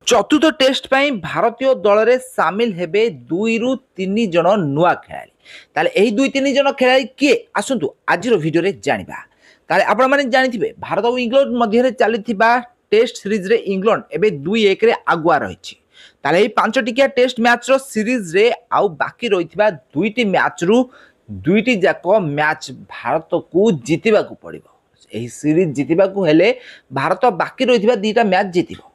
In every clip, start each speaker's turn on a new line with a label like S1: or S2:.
S1: चतुर्थ टेस्ट पाई भारतीय दल में सामिल हेबे 2 रु 3 जन नुआ खेलाड़ी ताले एही 2-3 जन खेलाड़ी किए आसंतु आज वीडियो रे जानिबा ताले आपण माने जानिथिबे भारत और इंग्लैंड मध्य रे चलीथिबा टेस्ट सीरीज रे इंग्लैंड एबे 2-1 रे आगुआ रहिछि ताले एही 5 टिकिया टेस्ट मैच रो सीरीज रे आउ बाकी रहिथिबा 2टी मैच रु 2टी जाको मैच भारत को जितिबा को पड़िबो एही सीरीज जितिबा को हेले भारत बाकी रहिथिबा 2टा मैच जितिबो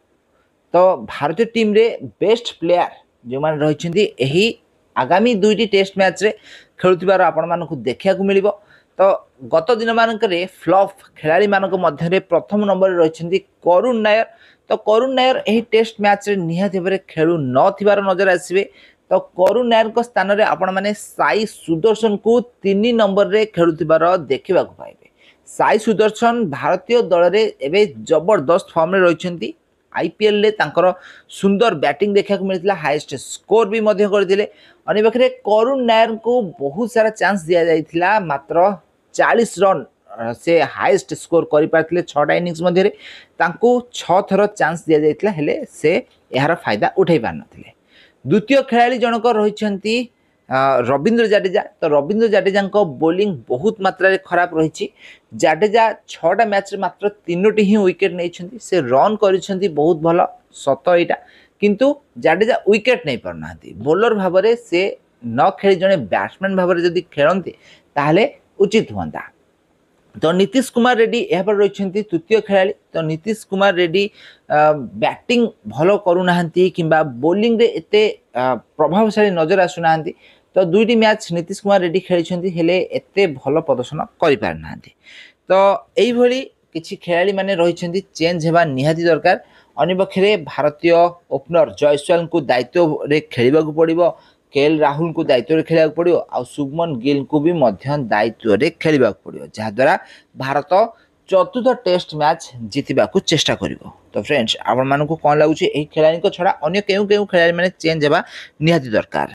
S1: तो भारतीय टीम रे बेस्ट प्लेयर जो माने रहिछन्ती एही आगामी 2टी टेस्ट मैच रे खेलुथिबार आपण मानकु देखिया को मिलिबो तो गत दिन मानक रे फ्लॉप खिलाड़ी मानक मध्य रे प्रथम नंबर रे रहिछन्ती करुण नायर तो करुण नायर एही टेस्ट मैच रे निहाती भाबरे खेलु न थिबार नजर आसीबे तो करुण नायर को स्थान रे आपण माने साई सुदर्शन को 3 नंबर रे खेलुथिबार देखिबा को पाइबे साई सुदर्शन भारतीय दल रे एबे जबरदस्त फॉर्म रे रहिछन्ती आईपीएल ले तांकर सुंदर बैटिंग देखा मिलता हाईएस्ट स्कोर भी करते अन्य पाखे करुण नायर को बहुत सारा चांस दि जाइथिला मात्र 40 रन से हाईएस्ट स्कोर कर पारथिले 6टा इनिंग्स मध्य 6 थर चांस दि जाइथिला हेले से यार फायदा उठाई पार नथिले द्वितीय खेलाड़ी जनक रहिछन्ती रविंद्र जाडेजा तो रविंद्र जाडेजा बोलिंग बहुत मात्रा खराब रही जाडेजा 6टा मैच मात्र 3टी ही विकेट नहीं से रन कर बहुत भल सत यहाँ किंतु जाडेजा विकेट नहीं पारना बोलर भाव में से न खेली जड़े बैट्समैन भाव में जदि खेलते ताहले उचित हुआ तो नीतीश कुमार रेड्डी यहाँ पर रही तृतीय खेलाड़ी तो नीतीश कुमार रेड्डी बैटिंग भल करूना कि बोलिंग रे एते प्रभावशाली नजर आसुना तो 2टी मैच नीतीश कुमार रेड्डी खेली हेले एते भल प्रदर्शन कर पारना तो यही किछि खेलाड़ी माने रही चेंज हेबा निहाती दरकार अन्य पक्षे भारतीय ओपनर जयसवाल को दायित्व रे खेलिबा को पड़िबो केएल राहुल को दायित्व रे खेलिबा को पड़िबो आ शुभमन गिल को भी मध्य दायित्व रे खेलिबा को पड़िबो जहा द्वारा भारत चतुर्थ टेस्ट मैच जितिबा को चेष्टा करिवो तो फ्रेंड्स आपण मानको कोन लागुची एही खेलाड़ी को छडा अन्य केउ केउ खेलाड़ी माने चेंज हेबा निहाती दरकार।